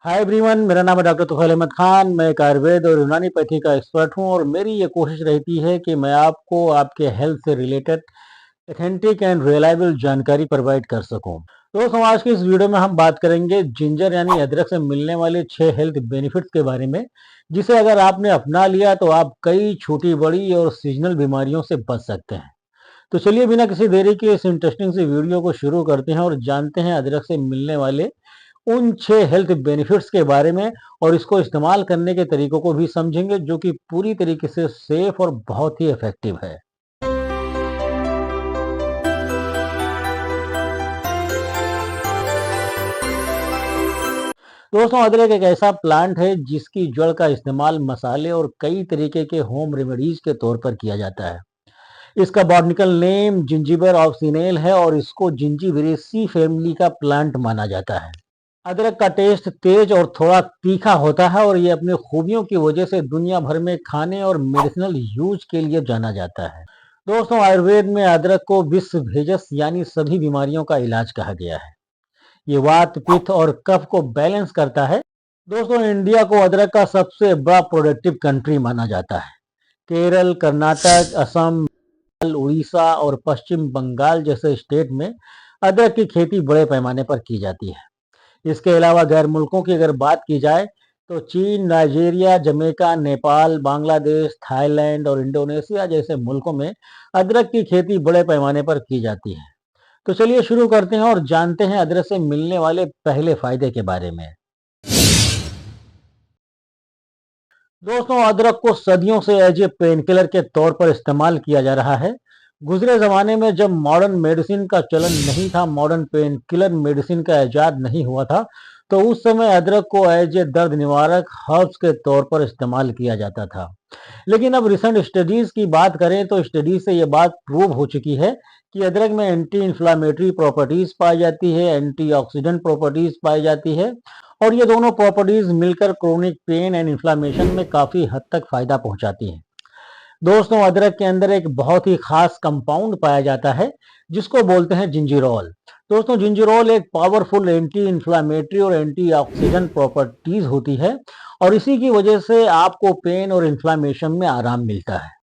Hi everyone, मेरा नाम है डॉक्टर तुफैल अहमद खान। मैं एक आयुर्वेद और यूनानीपैथी का एक्सपर्ट हूं और मेरी ये कोशिश रहती है कि मैं आपको आपके हेल्थ से रिलेटेड ऑथेंटिक एंड रिलायबल जानकारी प्रोवाइड कर सकूं। दोस्तों, आज की इस वीडियो में हम बात करेंगे जिंजर यानी अदरक से मिलने वाले 6 हेल्थ बेनिफिट्स के बारे में, जिसे अगर आपने अपना लिया तो आप कई छोटी बड़ी और सीजनल बीमारियों से बच सकते हैं। तो चलिए बिना किसी देरी के इस इंटरेस्टिंग सी वीडियो को शुरू करते हैं और जानते हैं अदरक से मिलने वाले उन 6 हेल्थ बेनिफिट्स के बारे में, और इसको इस्तेमाल करने के तरीकों को भी समझेंगे जो कि पूरी तरीके से सेफ और बहुत ही इफेक्टिव है। दोस्तों, अदरक एक ऐसा प्लांट है जिसकी जड़ का इस्तेमाल मसाले और कई तरीके के होम रेमेडीज के तौर पर किया जाता है। इसका बॉटनिकल नेम जिंजीबर ऑक्सिनेल है और इसको जिंजीबेरेसी फैमिली का प्लांट माना जाता है। अदरक का टेस्ट तेज और थोड़ा तीखा होता है और ये अपनी खूबियों की वजह से दुनिया भर में खाने और मेडिसिनल यूज के लिए जाना जाता है। दोस्तों, आयुर्वेद में अदरक को विश्व भेजस यानी सभी बीमारियों का इलाज कहा गया है। ये वात, पित्त और कफ को बैलेंस करता है। दोस्तों, इंडिया को अदरक का सबसे बड़ा प्रोडक्टिव कंट्री माना जाता है। केरल, कर्नाटक, असम, उड़ीसा और पश्चिम बंगाल जैसे स्टेट में अदरक की खेती बड़े पैमाने पर की जाती है। इसके अलावा गैर मुल्कों की अगर बात की जाए तो चीन, Nigeria, Jamaica, Nepal, Bangladesh, Thailand और इंडोनेशिया जैसे मुल्कों में अदरक की खेती बड़े पैमाने पर की जाती है। तो चलिए शुरू करते हैं और जानते हैं अदरक से मिलने वाले पहले फायदे के बारे में। दोस्तों, अदरक को सदियों से एज ए पेन किलर के तौर पर इस्तेमाल किया जा रहा है। गुजरे जमाने में जब मॉडर्न मेडिसिन का चलन नहीं था, मॉडर्न पेन किलर मेडिसिन का इजाद नहीं हुआ था, तो उस समय अदरक को एज ए दर्द निवारक हर्ब्स के तौर पर इस्तेमाल किया जाता था। लेकिन अब रिसेंट स्टडीज की बात करें तो स्टडीज से ये बात प्रूव हो चुकी है कि अदरक में एंटी इंफ्लामेटरी प्रॉपर्टीज पाई जाती है, एंटीऑक्सीडेंट प्रॉपर्टीज पाई जाती है, और ये दोनों प्रॉपर्टीज मिलकर क्रोनिक पेन एंड इन्फ्लामेशन में काफी हद तक फायदा पहुंचाती हैं। दोस्तों, अदरक के अंदर एक बहुत ही खास कंपाउंड पाया जाता है जिसको बोलते हैं जिंजीरोल। दोस्तों, जिंजीरोल एक पावरफुल एंटी इंफ्लामेटरी और एंटीऑक्सीडेंट प्रॉपर्टीज होती है और इसी की वजह से आपको पेन और इन्फ्लामेशन में आराम मिलता है।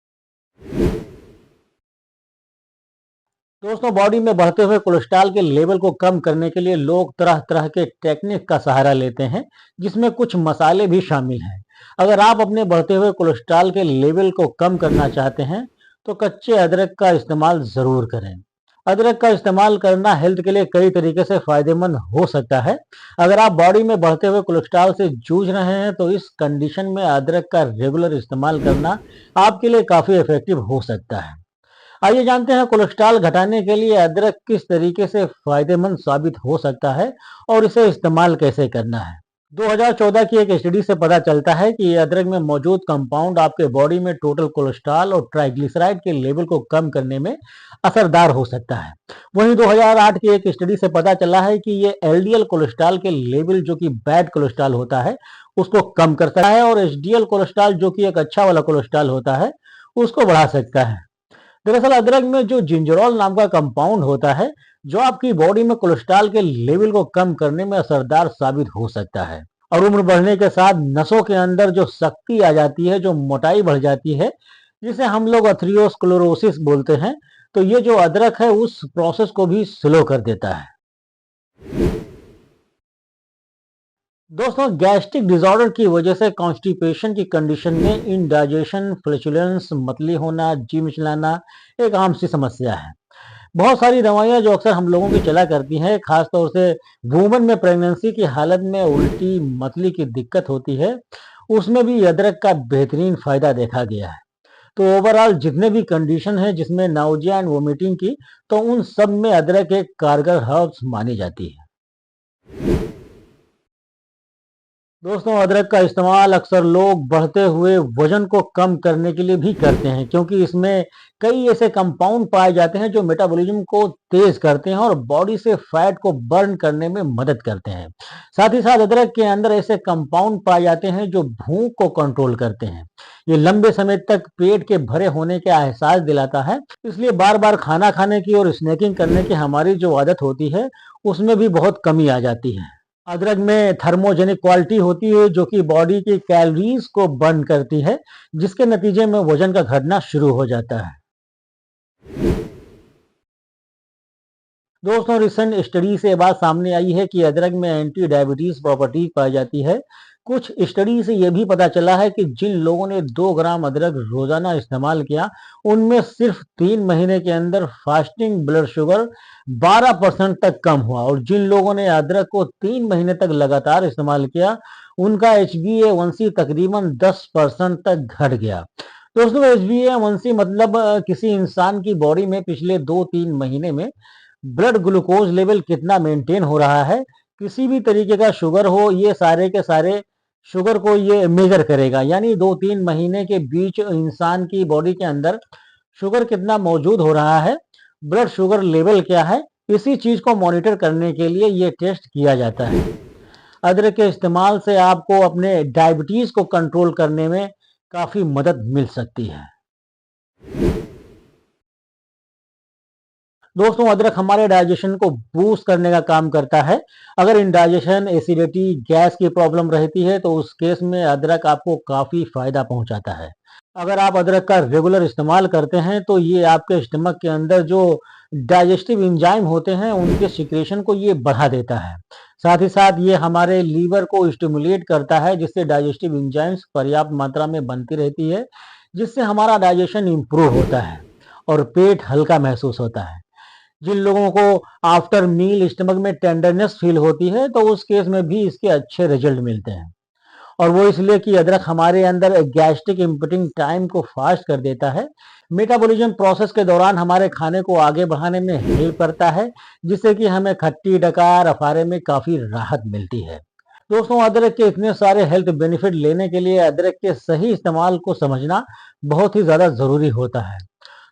दोस्तों, बॉडी में बढ़ते हुए कोलेस्ट्रॉल के लेवल को कम करने के लिए लोग तरह तरह के टेक्निक का सहारा लेते हैं, जिसमें कुछ मसाले भी शामिल हैं। अगर आप अपने बढ़ते हुए कोलेस्ट्रॉल के लेवल को कम करना चाहते हैं तो कच्चे अदरक का इस्तेमाल जरूर करें। अदरक का इस्तेमाल करना हेल्थ के लिए कई तरीके से फायदेमंद हो सकता है। अगर आप बॉडी में बढ़ते हुए कोलेस्ट्रॉल से जूझ रहे हैं तो इस कंडीशन में अदरक का रेगुलर इस्तेमाल करना आपके लिए काफी इफेक्टिव हो सकता है। आइए जानते हैं कोलेस्ट्रॉल घटाने के लिए अदरक किस तरीके से फायदेमंद साबित हो सकता है और इसे इस्तेमाल कैसे करना है। 2014 की एक स्टडी से पता चलता है कि अदरक में मौजूद कंपाउंड आपके बॉडी में टोटल कोलेस्ट्रॉल और ट्राइग्लिसराइड के लेवल को कम करने में असरदार हो सकता है। वहीं 2008 की एक स्टडी से पता चला है कि ये एलडीएल कोलेस्ट्रॉल के लेवल, जो कि बैड कोलेस्ट्रॉल होता है, उसको कम कर सकता है और एचडीएल कोलेस्ट्रॉल, जो कि एक अच्छा वाला कोलेस्ट्रॉल होता है, उसको बढ़ा सकता है। दरअसल अदरक में जो जिंजरोल नाम का कंपाउंड होता है, जो आपकी बॉडी में कोलेस्ट्रॉल के लेवल को कम करने में असरदार साबित हो सकता है। और उम्र बढ़ने के साथ नसों के अंदर जो शक्ति आ जाती है, जो मोटाई बढ़ जाती है, जिसे हम लोग अथेरोस्क्लेरोसिस बोलते हैं, तो ये जो अदरक है उस प्रोसेस को भी स्लो कर देता है। दोस्तों, गैस्ट्रिक डिसऑर्डर की वजह से कॉन्स्टिपेशन की कंडीशन में इनडाइजेशन, फ्लैचुलेंस, मतली होना, जी मिचलाना एक आम सी समस्या है। बहुत सारी दवाइयाँ जो अक्सर हम लोगों की चला करती हैं, खासतौर से वुमन में प्रेगनेंसी की हालत में उल्टी, मतली की दिक्कत होती है, उसमें भी अदरक का बेहतरीन फायदा देखा गया है। तो ओवरऑल जितने भी कंडीशन है जिसमें नाउजिया एंड वोमिटिंग की, तो उन सब में अदरक एक कारगर हर्ब्स मानी जाती है। दोस्तों, अदरक का इस्तेमाल अक्सर लोग बढ़ते हुए वजन को कम करने के लिए भी करते हैं, क्योंकि इसमें कई ऐसे कंपाउंड पाए जाते हैं जो मेटाबॉलिज्म को तेज करते हैं और बॉडी से फैट को बर्न करने में मदद करते हैं। साथ ही साथ अदरक के अंदर ऐसे कंपाउंड पाए जाते हैं जो भूख को कंट्रोल करते हैं। ये लंबे समय तक पेट के भरे होने का एहसास दिलाता है, इसलिए बार बार खाना खाने की और स्नैकिंग करने की हमारी जो आदत होती है, उसमें भी बहुत कमी आ जाती है। अदरक में थर्मोजेनिक क्वालिटी होती है जो कि बॉडी की कैलोरीज को बर्न करती है, जिसके नतीजे में वजन का घटना शुरू हो जाता है। दोस्तों, रिसेंट स्टडी से बात सामने आई है कि अदरक में एंटी डायबिटीज प्रॉपर्टी पाई जाती है। कुछ स्टडी से यह भी पता चला है कि जिन लोगों ने 2 ग्राम अदरक रोजाना इस्तेमाल किया, उनमें सिर्फ 3 महीने के अंदर फास्टिंग ब्लड शुगर 12% तक कम हुआ, और जिन लोगों ने अदरक को 3 महीने तक लगातार इस्तेमाल किया, उनका HbA1c तकरीबन 10% तक घट गया। दोस्तों, HbA1c मतलब किसी इंसान की बॉडी में पिछले 2-3 महीने में ब्लड ग्लूकोज लेवल कितना मेंटेन हो रहा है, किसी भी तरीके का शुगर हो, ये सारे के सारे शुगर को ये मेजर करेगा। यानी 2-3 महीने के बीच इंसान की बॉडी के अंदर शुगर कितना मौजूद हो रहा है, ब्लड शुगर लेवल क्या है, इसी चीज को मॉनिटर करने के लिए ये टेस्ट किया जाता है। अदरक के इस्तेमाल से आपको अपने डायबिटीज को कंट्रोल करने में काफी मदद मिल सकती है। दोस्तों, अदरक हमारे डाइजेशन को बूस्ट करने का काम करता है। अगर इंडाइजेशन, एसिडिटी, गैस की प्रॉब्लम रहती है तो उस केस में अदरक आपको काफी फायदा पहुंचाता है। अगर आप अदरक का रेगुलर इस्तेमाल करते हैं तो ये आपके स्टमक के अंदर जो डाइजेस्टिव एंजाइम होते हैं उनके सिक्रेशन को ये बढ़ा देता है। साथ ही साथ ये हमारे लीवर को स्टिमुलेट करता है, जिससे डाइजेस्टिव एंजाइम्स पर्याप्त मात्रा में बनती रहती है, जिससे हमारा डाइजेशन इंप्रूव होता है और पेट हल्का महसूस होता है। जिन लोगों को आफ्टर मील स्टमक में टेंडरनेस फील होती है तो उस केस में भी इसके अच्छे रिजल्ट मिलते हैं, और वो इसलिए कि अदरक हमारे अंदर गैस्ट्रिक इम्पटिंग टाइम को फास्ट कर देता है। मेटाबॉलिज्म प्रोसेस के दौरान हमारे खाने को आगे बढ़ाने में हेल्प करता है, जिससे कि हमें खट्टी डकार अफारे में काफी राहत मिलती है। दोस्तों, अदरक के इतने सारे हेल्थ बेनिफिट लेने के लिए अदरक के सही इस्तेमाल को समझना बहुत ही ज्यादा जरूरी होता है।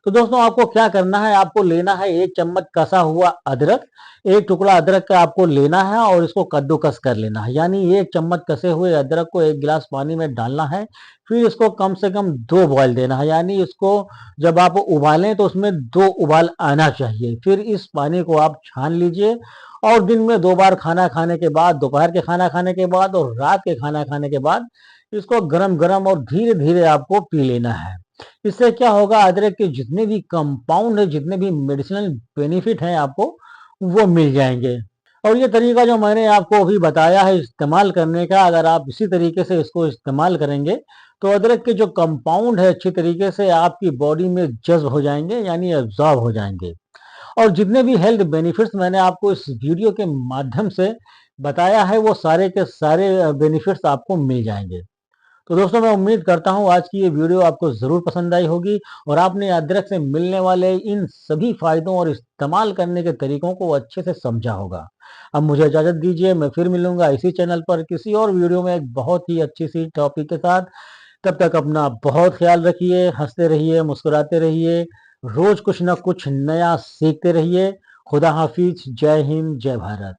तो दोस्तों, आपको क्या करना है, आपको लेना है 1 चम्मच कसा हुआ अदरक, 1 टुकड़ा अदरक का आपको लेना है और इसको कद्दूकस कर लेना है। यानी 1 चम्मच कसे हुए अदरक को 1 गिलास पानी में डालना है, फिर इसको कम से कम 2 बॉयल देना है। यानी इसको जब आप उबालें तो उसमें 2 उबाल आना चाहिए। फिर इस पानी को आप छान लीजिए और दिन में 2 बार खाना खाने के बाद, दोपहर के खाना खाने के बाद और रात के खाना खाने के बाद इसको गरम गरम और धीरे धीरे आपको पी लेना है। इससे क्या होगा, अदरक के जितने भी कंपाउंड है, जितने भी मेडिसिनल बेनिफिट हैं, आपको वो मिल जाएंगे। और ये तरीका जो मैंने आपको अभी बताया है इस्तेमाल करने का, अगर आप इसी तरीके से इसको इस्तेमाल करेंगे तो अदरक के जो कंपाउंड है अच्छी तरीके से आपकी बॉडी में जज्ब हो जाएंगे, यानी एब्जॉर्ब हो जाएंगे। और जितने भी हेल्थ बेनिफिट्स मैंने आपको इस वीडियो के माध्यम से बताया है, वो सारे के सारे बेनिफिट्स आपको मिल जाएंगे। तो दोस्तों, मैं उम्मीद करता हूँ आज की ये वीडियो आपको ज़रूर पसंद आई होगी और आपने अदरक से मिलने वाले इन सभी फायदों और इस्तेमाल करने के तरीकों को अच्छे से समझा होगा। अब मुझे इजाज़त दीजिए, मैं फिर मिलूंगा इसी चैनल पर किसी और वीडियो में एक बहुत ही अच्छी सी टॉपिक के साथ। तब तक अपना बहुत ख्याल रखिए, हंसते रहिए, मुस्कुराते रहिए, रोज कुछ ना कुछ नया सीखते रहिए। खुदा हाफिज, जय हिंद, जय भारत।